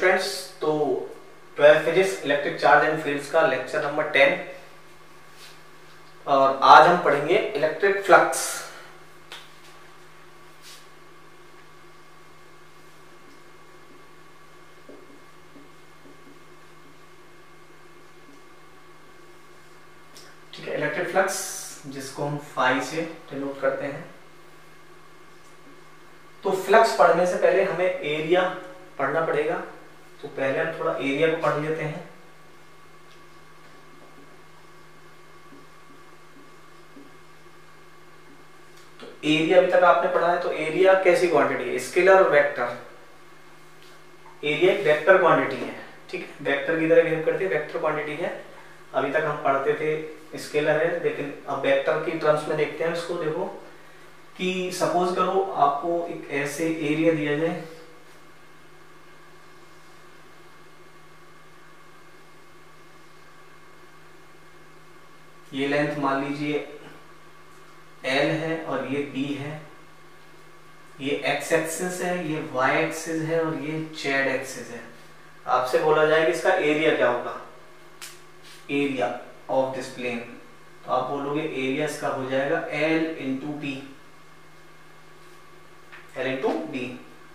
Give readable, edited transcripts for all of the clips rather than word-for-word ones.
Students, तो 12 physics electric charge and fields का lecture number 10 और आज हम पढ़ेंगे इलेक्ट्रिक फ्लक्स। ठीक है, इलेक्ट्रिक फ्लक्स जिसको हम फाई से डिनोट करते हैं। तो फ्लक्स पढ़ने से पहले हमें एरिया पढ़ना पड़ेगा, तो पहले हम थोड़ा एरिया को पढ़ लेते हैं। तो एरिया अभी तक आपने पढ़ा है, तो एरिया कैसी क्वांटिटी है? स्केलर और वेक्टर। एरिया एक वेक्टर क्वांटिटी है, ठीक है, वेक्टर की तरह बिहेव करती है, वेक्टर क्वांटिटी है। अभी तक हम पढ़ते थे स्केलर है, लेकिन अब वेक्टर की टर्म्स में देखते हैं इसको। देखो कि सपोज करो आपको एक ऐसे एरिया दिया जाए, ये लेंथ मान लीजिए L है और ये B है, ये x एक्सिस है, ये y एक्सिस है और ये z एक्सिस है। आपसे बोला जाए कि इसका एरिया क्या होगा, एरिया ऑफ दिस प्लेन, तो आप बोलोगे एरिया इसका हो जाएगा L into B, L into B।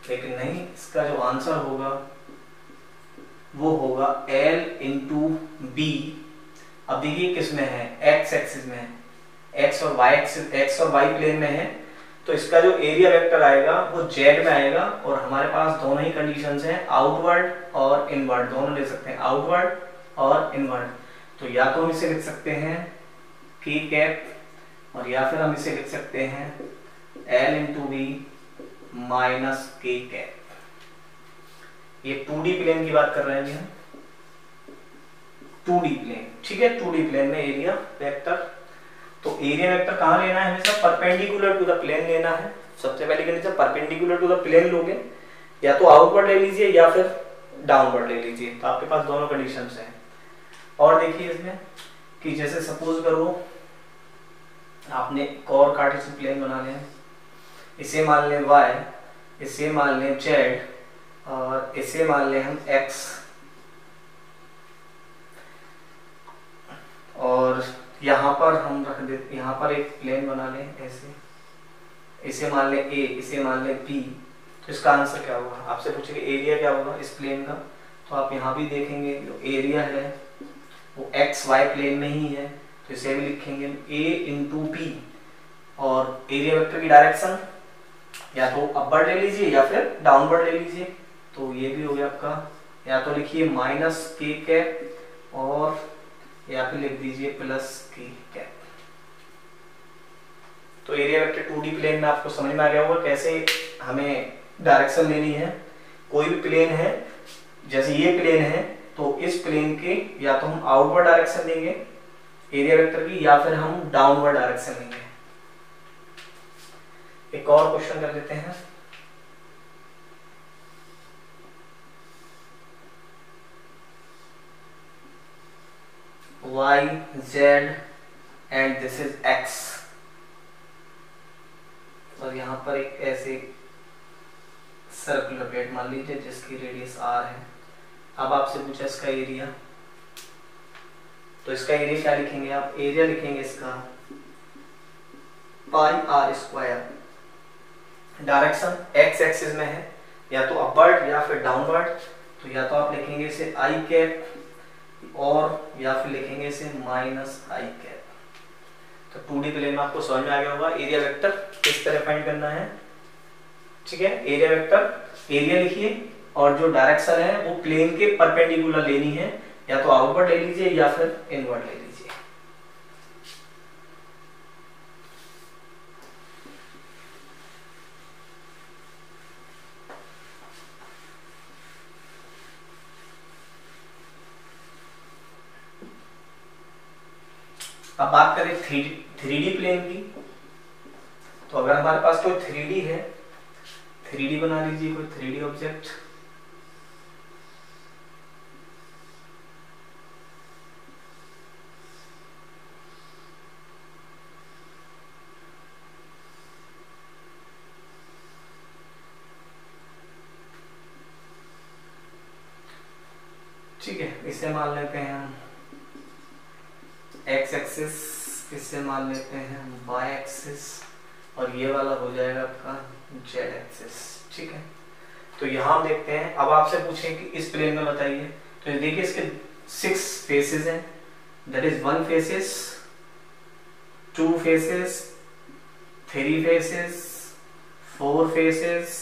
लेकिन नहीं, इसका जो आंसर होगा वो होगा L इंटू B। अब देखिए किस में है, x एक्सिस में है, x और y एक्सिस, x और y प्लेन में है, तो इसका जो एरिया वेक्टर आएगा वो z में आएगा। और हमारे पास दोनों ही कंडीशंस हैं, आउटवर्ड और इनवर्ड, दोनों ले सकते हैं, आउटवर्ड और इनवर्ड। तो या तो हम इसे लिख सकते हैं k कैप और या फिर हम इसे लिख सकते हैं L into B minus k cap. ये 2D प्लेन की बात कर रहे हैं हम, 2D प्लेन, ठीक है, 2D प्लेन में एरिया वेक्टर। तो एरिया वेक्टर कहाँ लेना है? हमेशा परपेंडिकुलर टू द प्लेन लेना है। सबसे पहले condition perpendicular to the plane लोगे, या तो आउटवर्ड ले लीजिए या फिर डाउनवर्ड ले लीजिए, तो आपके पास दोनों कंडीशंस हैं। और देखिए इसमें कि जैसे सपोज करो आपने एक और कार्टेशियन प्लेन बना लिया, इसे मान लें y, इसे मान लें z और इसे मान लें हम x, और यहाँ पर हम रख देते, यहाँ पर एक प्लेन बना लें ऐसे, इसे मान लें a, इसे मान लें b। तो इसका आंसर क्या होगा? आपसे पूछेंगे एरिया क्या होगा इस प्लेन का, तो आप यहाँ भी देखेंगे जो एरिया है वो एक्स वाई प्लेन में ही है, तो इसे भी लिखेंगे a इंटू बी। और एरिया वेक्टर की डायरेक्शन या तो अपवर्ड ले लीजिए या फिर डाउनवर्ड ले लीजिए, तो ये भी हो गया आपका, या तो लिखिए माइनस k कैप और या फिर लिख दीजिए प्लस k कैप। तो एरिया वेक्टर 2D प्लेन में आपको समझ में आ गया होगा कैसे हमें डायरेक्शन लेनी है। कोई भी प्लेन है, जैसे ये प्लेन है, तो इस प्लेन के या तो हम आउटवर्ड डायरेक्शन लेंगे एरिया वेक्टर की, या फिर हम डाउनवर्ड डायरेक्शन लेंगे। एक और क्वेश्चन कर लेते हैं। y, z and this is x, और यहाँ पर एक ऐसे सर्कुलर प्लेट मान लीजिए जिसकी रेडियस r है। अब आपसे पूछा इसका एरिया, तो इसका एरिया क्या लिखेंगे आप? एरिया लिखेंगे इसका पाई r square. Direction x axis में है, या तो अपवर्ड या फिर डाउनवर्ड, तो या तो आप लिखेंगे इसे i कैप और या फिर लिखेंगे इसे माइनस i कैप। तो 2D प्लेन में आपको समझ में आ गया होगा एरिया वेक्टर किस तरह फाइंड करना है, ठीक है। एरिया वेक्टर, एरिया लिखिए और जो डायरेक्शन है वो प्लेन के परपेंडिकुलर लेनी है, या तो आउटवर्ड ले लीजिए या फिर इनवर्ड ले लीजिए। अब बात करें 3D प्लेन की, तो अगर हमारे पास कोई 3D है, 3D बना लीजिए कोई 3D ऑब्जेक्ट, ठीक है, इसे मान लेते हैं हम एक्स एक्सिस, इसे मान लेते हैं हम वाई एक्सिस, और ये वाला हो जाएगा आपका जेड एक्सिस। ठीक है, तो यहाँ हम देखते हैं, अब आपसे पूछें कि इस प्लेन में बताइए, तो ये देखिए इसके 6 फेसेस हैं, that is 1 faces, 2 faces, 3 faces, 4 faces,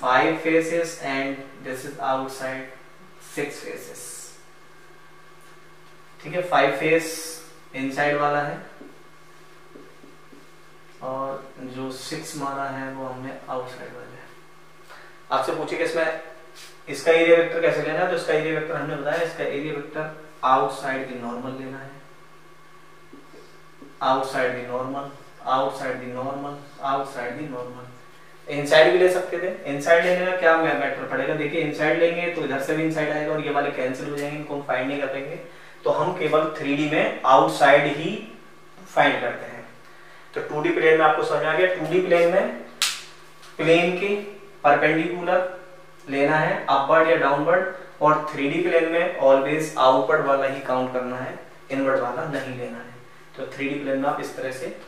5 faces and this is outside 6 faces. ठीक है, 5 फेस इनसाइड वाला है और जो 6 मारा है वो हमने आउटसाइड वाला है। आपसे पूछे कि इसमें इसका एरिया वेक्टर कैसे लेना है, तो इसका एरिया वेक्टर हमने बताया, इसका area vector outside the normal लेना है, outside the normal, outside the normal, outside the normal. Inside भी ले सकते थे, इनसाइड लेने का क्या मैटर पड़ेगा, देखिए इनसाइड लेंगे तो इधर से भी इनसाइड आएगा और ये वाले कैंसिल हो जाएंगे, इनको हम फाइंड नहीं कर पाएंगे, तो हम केवल 3D में आउटसाइड ही फाइंड करते हैं। तो 2D प्लेन में आपको समझ आ गया, 2D प्लेन में प्लेन के परपेंडिकुलर लेना है, अपवर्ड या डाउनवर्ड, और 3D प्लेन में ऑलवेज आउटवर्ड वाला ही काउंट करना है, इनवर्ड वाला नहीं लेना है। तो 3D प्लेन में आप इस तरह से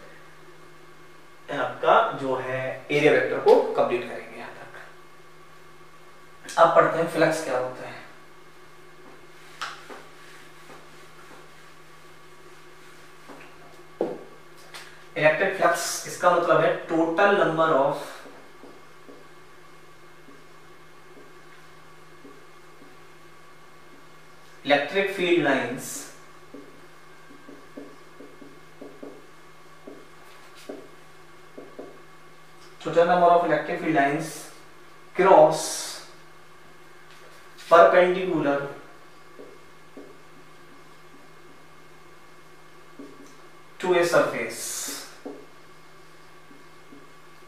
आपका जो है एरिया वेक्टर को कंप्लीट करेंगे यहां तक। अब पढ़ते हैं फ्लक्स क्या होता है। इलेक्ट्रिक फ्लक्स, इसका मतलब है total number of electric field lines total number of electric field lines cross perpendicular to a surface।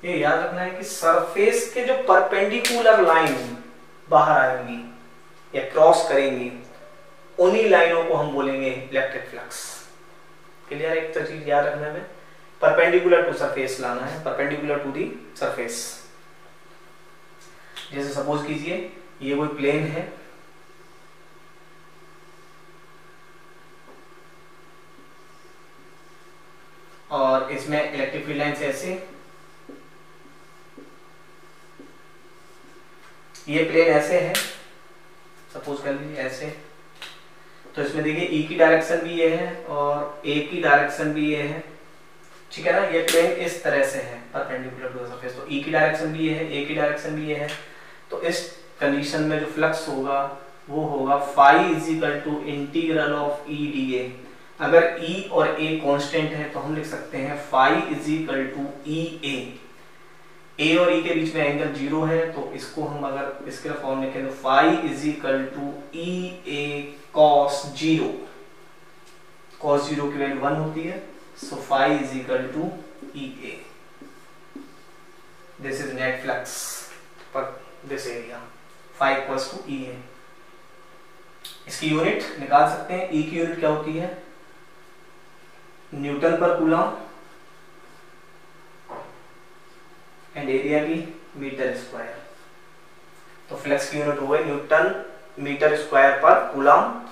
ये याद रखना है कि सरफेस के जो परपेंडिकुलर लाइन बाहर आएंगी या क्रॉस करेंगी, उन्हीं लाइनों को हम बोलेंगे इलेक्ट्रिक फ्लक्स। क्लियर, एक तो चीज याद रखना है, परपेंडिकुलर टू सरफेस लाना है, परपेंडिकुलर टू दी सरफेस। जैसे सपोज कीजिए ये कोई प्लेन है, और इसमें इलेक्ट्रिक फील्ड लाइंस ऐसे, ये प्लेन ऐसे है, सपोज कर लीजिए ऐसे, तो इसमें देखिए ई की डायरेक्शन भी ये है और ए की डायरेक्शन भी ये है। ठीक है ना, ये प्लेन इस तरह से है परपेंडिकुलर टू द सरफेस, तो ई की डायरेक्शन भी ये है, ए की डायरेक्शन भी ये है। तो इस कंडीशन में जो फ्लक्स होगा वो होगा phi is equal to integral of E D A. अगर ई और ए कांस्टेंट है तो हम लिख सकते हैं phi is equal to E ए और ई के बीच में एंगल 0 है, तो इसको हम अगर इसके फॉर्म में लिखें तो phi is equal to E A cos 0। Cos 0 की वैल्यू 1 होती है, so phi is equal to EA. This is net flux for this area. Phi equals to EA. इसकी यूनिट निकाल सकते हैं, E की यूनिट क्या होती है, न्यूटन पर कूलम, एंड एरिया की मीटर स्क्वायर। तो फ्लक्स की यूनिट हो गई Newton metre square per coulomb,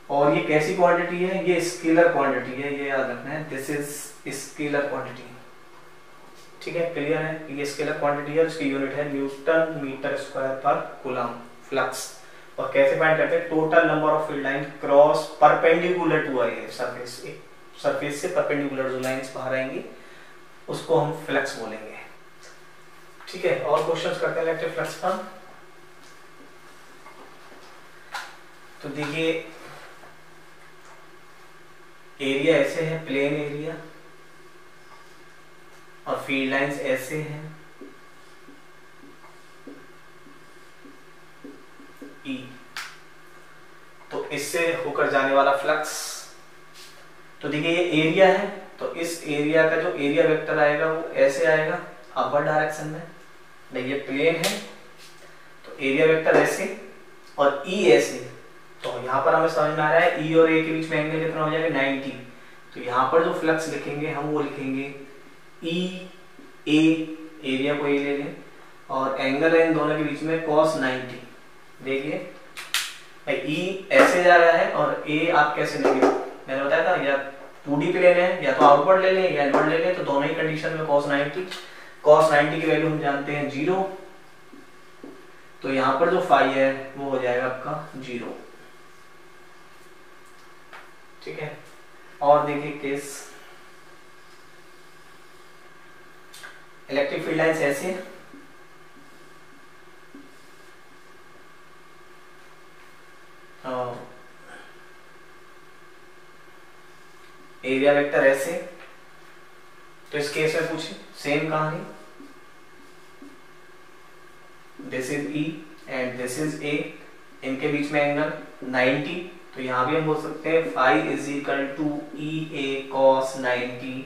और ये कैसी क्वांटिटी है, ये स्केलर क्वांटिटी है, ये याद रखना है, दिस इज स्केलर क्वांटिटी। ठीक है, क्लियर है, ये स्केलर क्वांटिटी है, उसकी यूनिट है newton metre square per coulomb flux. और कैसे फाइंड करते हैं, total number of field line cross perpendicular to a surface, surface से परपेंडिकुलर जो लाइंस बाहर आएंगी उसको हम फ्लक्स बोलेंगे। ठीक है, और क्वेश्चंस करते हैं इलेक्ट्रिक फ्लक्स पर। तो देखिए एरिया ऐसे है, प्लेन एरिया, और फील्ड लाइंस ऐसे हैं, ई, तो इससे होकर जाने वाला फ्लक्स। तो देखिए ये एरिया है, तो इस एरिया का जो एरिया वेक्टर आएगा वो ऐसे आएगा अपर डायरेक्शन में। देखिए प्लेन है तो एरिया वेक्टर ऐसे और ई ऐसे, तो यहाँ पर हमें समझ में आ रहा है ई और ए के बीच में एंगल कितना हो जाएगा 90। तो यहाँ पर जो फ्लक्स लिखेंगे हम वो लिखेंगे ई ए, एरिया को ए ले लें, और एंगल है इन दोनों के बीच में cos 90। देखिए भाई ई ऐसे जा रहा है और ए आप कैसे लेंगे, मैंने बताया था या 2D प्लेन है या तो आउटवर्ड ले लें या इनवर्ड ले लें, तो दोनों ही कंडीशन में cos 90 की वैल्यू हम जानते हैं 0, तो यहाँ पर जो फाई है वो हो जाएगा आपका 0। ठीक है, और देखिए केस इलेक्ट्रिक फील्ड लाइंस ऐसे, और एरिया वेक्टर ऐसे, तो इस केस में पूछे सेम कहानी, this is E and this is A, इनके बीच में एंगल 90, तो यहां भी हम बोल सकते हैं phi is equal to EA cos 90,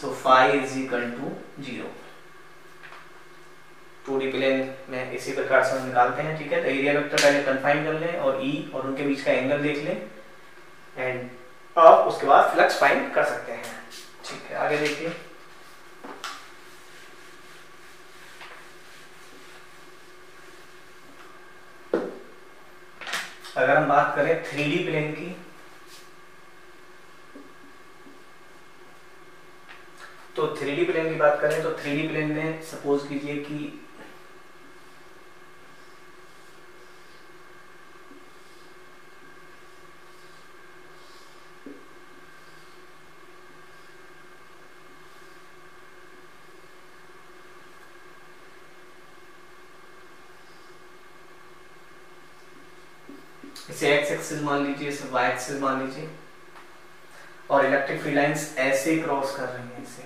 so phi is equal to 0। 2D plane में इसी प्रकार से हम निकालते हैं। ठीक है, तो एरिया वेक्टर पहले कंफाइन कर लें और E और उनके बीच का एंगल देख लें एंड अब उसके बाद फ्लक्स फाइंड कर सकते हैं। ठीक है, आगे देखिए। अगर हम बात करें 3D प्लेन की, तो 3D प्लेन की बात करें तो 3D प्लेन में सपोज कीजिए कि इसे एक्स एक्सिस मान लीजिए, इसे वाई एक्सिस मान लीजिए, और इलेक्ट्रिक फील्ड लाइंस ऐसे क्रॉस कर रही हैं इसे।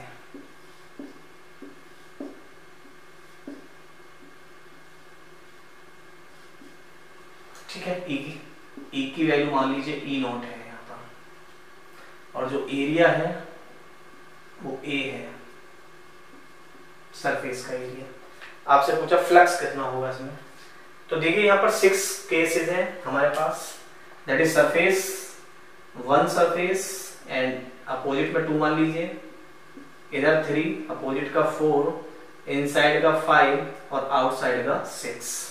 ठीक है, ई की वैल्यू मान लीजिए E0 है यहाँ पर, और जो एरिया है वो A है, सरफेस का एरिया। आपसे पूछा फ्लक्स कितना होगा इसमें, तो देखिए यहाँ पर 6 केसेस हैं हमारे पास, that is surface 1 surface and opposite में 2 मान लीजिए, इधर 3, अपोजिट का 4, इनसाइड का 5 और आउटसाइड का 6।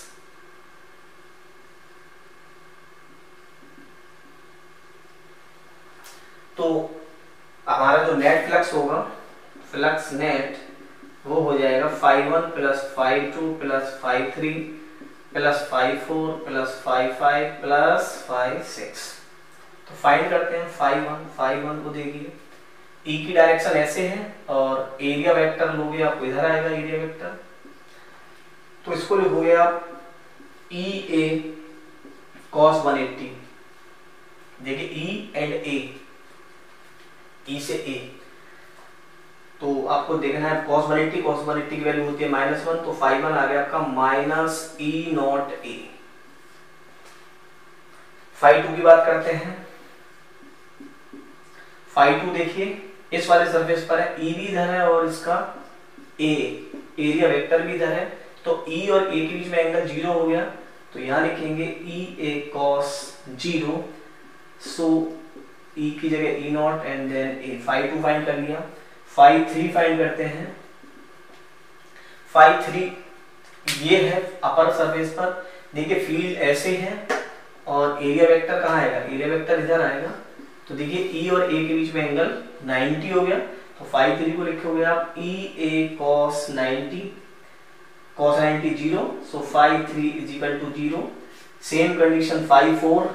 तो हमारा जो नेट फ्लक्स होगा, फ्लक्स नेट वो हो जाएगा 5-1 plus 5-2 plus 5-3 plus 5-4 plus 5-5 plus 5-6। तो फाइंड करते हैं 5-1 को देखिए, E की डायरेक्शन ऐसे है और एरिया वेक्टर लोगे आप, इधर आएगा एरिया वेक्टर, तो इसको लिखोगे आप EA cos 180। देखिए E एंड A, E से A, तो आपको देखना है cos 180 की वैल्यू होती है -1, तो 5-1 आ गया आपका -E0A। 5-2 की बात करते हैं। 5-2 देखिए इस वाले सरफेस पर है, E भी इधर है और इसका A एरिया वेक्टर भी इधर है, तो E और A के बीच में एंगल 0 हो गया, तो यहां लिखेंगे EA cos 0, सो E की जगह E0 and then A। 5-2 find कर लिया। 5-3 फाइंड करते हैं। 5-3 ये है अपर सरफेस पर, देखिए फील्ड ऐसे है और एरिया वेक्टर कहाँ आएगा, एरिया वेक्टर इधर आएगा, तो देखिए E और A के बीच में एंगल 90 हो गया, तो 5-3 को लिखोगे आप EA cos 90 0, so 5-3 is equal to 0। Same condition 5-4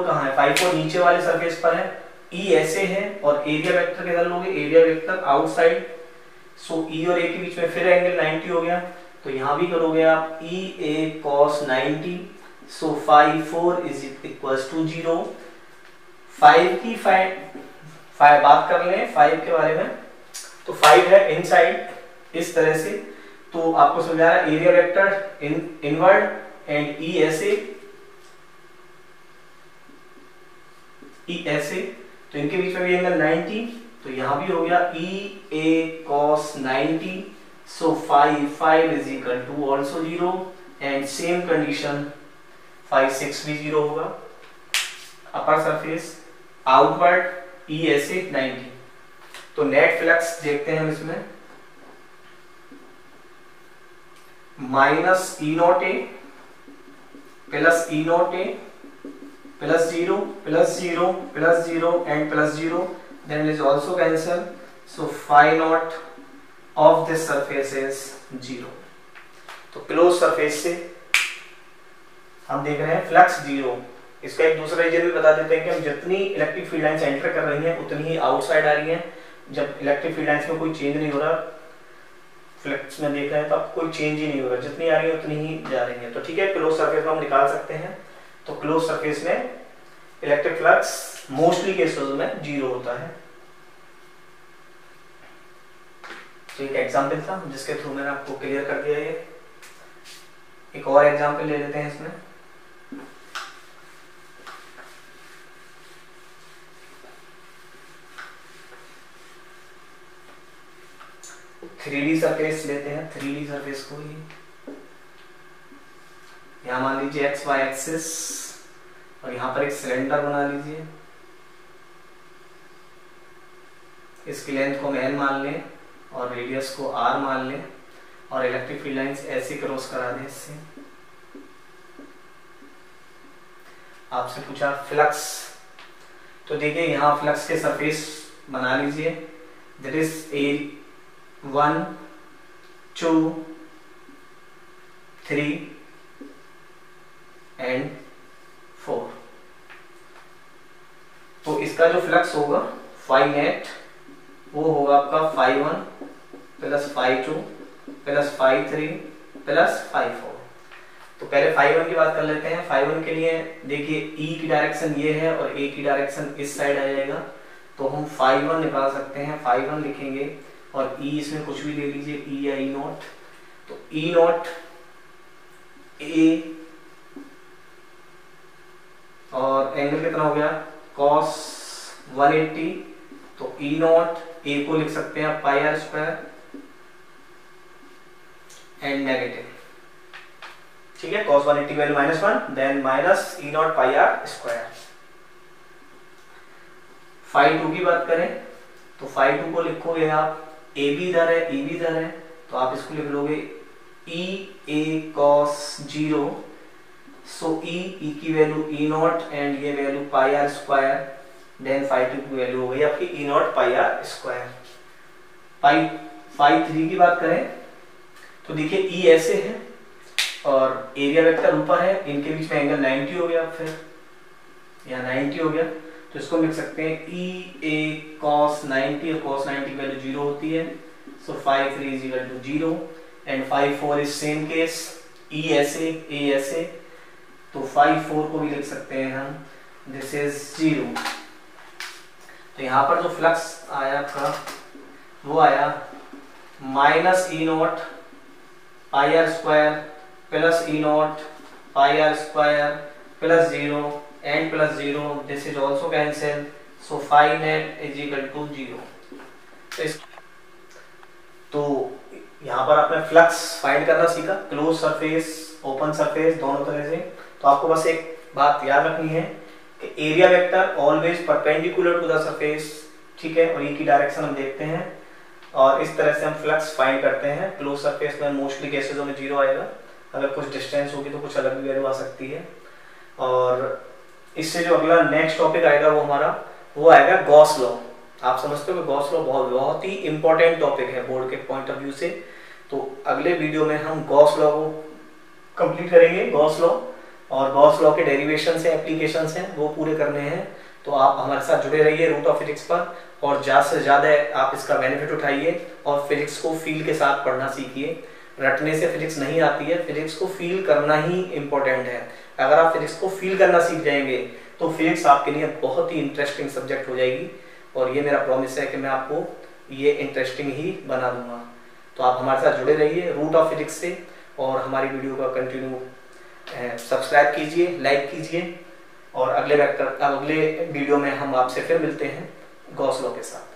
कहाँ है, 5-4 नीचे वाले सरफेस पर है, E ऐसे है और एरिया वेक्टर किधर लोगे, एरिया वेक्टर आउटसाइड, सो E और A के बीच में फिर एंगल 90 हो गया, तो यहां भी करोगे आप EA cos 90, so 5-4 is equals to 0। 5 की बात कर लें 5 के बारे में, तो 5 है इनसाइड इस तरह से, तो आपको समझा रहा है area vector inward and E ऐसे, तो इनके बीच में भी एंगल 90, तो यहां भी हो गया EA cos 90, so 5 is equal to also 0 and same condition 5-6 भी 0 होगा। अपर सरफेस आउटवर्ड E ऐसे 90, तो नेट फ्लक्स देखते हैं हम इसमें -E0A plus E not a plus 0 plus 0 plus 0 and plus 0, then it is also cancel, so phi naught of this surface is 0। तो close surface से हम देख रहे हैं फ्लक्स 0। इसका एक दूसरा रीजन भी बता देते हैं कि हम जितनी इलेक्ट्रिक फील्ड लाइंस एंटर कर रही हैं उतनी ही आउटसाइड आ रही हैं। जब इलेक्ट्रिक फील्ड लाइंस में कोई चेंज नहीं हो रहा, फ्लक्स में देख रहे हैं तो अब कोई चेंज ही नहीं हो रहा, जितनी आ रही है उतनी ही जा रही है। तो ठीक है, क्लोज सरफेस में हम निकाल सकते हैं। तो क्लोज सरफेस में इलेक्ट्रिक फ्लक्स मोस्टली केसेस में 0 होता है। तो एक एग्जांपल था जिसके थ्रू मैंने आपको क्लियर कर दिया। ये एक और एग्जांपल ले लेते हैं इसमें। थ्री डी सरफेस लेते हैं। 3D सरफेस को ही यहां मान लीजिए एक्स वाई एक्सिस, और यहां पर एक सिलेंडर बना लीजिए। इसकी लेंथ को हम n मान लें और रेडियस को r मान लें, और इलेक्ट्रिक फील्ड लाइंस ऐसे क्रॉस करा दें इससे। आपसे पूछा फ्लक्स, तो देखिए यहां फ्लक्स के सरफेस बना लीजिए। That is a 1 2 3 and 4। तो इसका जो फ्लक्स होगा फाई नेट वो होगा आपका phi 1 plus phi 2 plus phi 3 plus phi 4। तो पहले फाई 1 की बात कर लेते हैं। फाई 1 के लिए देखिए ई की डायरेक्शन ये है और ए की डायरेक्शन इस साइड आ जाएगा, तो हम फाई 1 निकाल सकते हैं। फाई 1 लिखेंगे और ई इसमें कुछ भी ले लीजिए, ई या ई नॉट। तो ई नॉट ए और एंगल कितना हो गया cos 180, तो ई नॉट ए को लिख सकते हैं pi are square and negative. ठीक है, cos 180 value -1, then minus E not pi are square. Phi 2 की बात करें तो फाई 2 को लिखोगे आप, ए भी इधर है ई भी इधर है, तो आप इसको लिख लोगे ई ए cos 0, सो ई की वैल्यू ई नॉट एंड ये value pi are square, then phi 2 की वैल्यू हो गई आपकी E not pi are square. Phi 3 की बात करें तो देखिए ई ऐसे है और एरिया वेक्टर ऊपर है, इनके बीच में एंगल 90 हो गया, फिर यहाँ 90 हो गया, तो इसको लिख सकते हैं ई ए cos 90, और cos 90 की वैल्यू 0 होती है, so phi 3 is equal to 0 and phi 4 is same case, E ऐसे ए ऐसे, तो फाई 4 को भी लिख सकते हैं हम, दिस इज 0। तो यहाँ पर जो फ्लक्स आया था वो आया minus E not pi are square plus E not pi are square plus 0 and plus 0, this is also cancel, so phi net is equal to 0। तो यहाँ पर आपने फ्लक्स फाइंड करना सीखा, क्लोज सरफेस ओपन सरफेस दोनों तरह से। तो आपको बस एक बात याद रखनी है कि area vector always perpendicular to the surface, ठीक है, और ई की डायरेक्शन हम देखते हैं और इस तरह से हम फ्लक्स फाइंड करते हैं। क्लोज सरफेस में मोस्टली केसेस में 0 आएगा, अगर कुछ डिस्टेंस होगी तो कुछ अलग भी वैल्यू आ सकती है। और इससे जो अगला नेक्स्ट टॉपिक आएगा वो आएगा गॉस लॉ। आप समझते हो कि गॉस लॉ बहुत ही इंपॉर्टेंट टॉपिक है बोर्ड के पॉइंट ऑफ व्यू से। तो अगले वीडियो में हम गॉस लॉ को कंप्लीट करेंगे, गॉस लॉ और गॉस लॉ के डेरिवेशन से एप्लीकेशंस हैं वो पूरे करने हैं। तो आप हमारे साथ जुड़े रहिए रूट ऑफ फिजिक्स पर, और ज़्यादा से ज़्यादा आप इसका बेनिफिट उठाइए और फिजिक्स को फील के साथ पढ़ना सीखिए। रटने से फिजिक्स नहीं आती है, फिजिक्स को फील करना ही इम्पोर्टेंट है। अगर आप फिजिक्स को फील करना सीख जाएंगे तो फिजिक्स आपके लिए बहुत ही इंटरेस्टिंग सब्जेक्ट हो जाएगी, और ये मेरा प्रॉमिस है कि मैं आपको ये इंटरेस्टिंग ही बना दूंगा। तो आप हमारे साथ जुड़े रहिए रूट ऑफ फिजिक्स से, और हमारी वीडियो का कंटिन्यू सब्सक्राइब कीजिए, लाइक कीजिए, और अगले वीडियो में हम आपसे फिर मिलते हैं गॉस लॉ के साथ।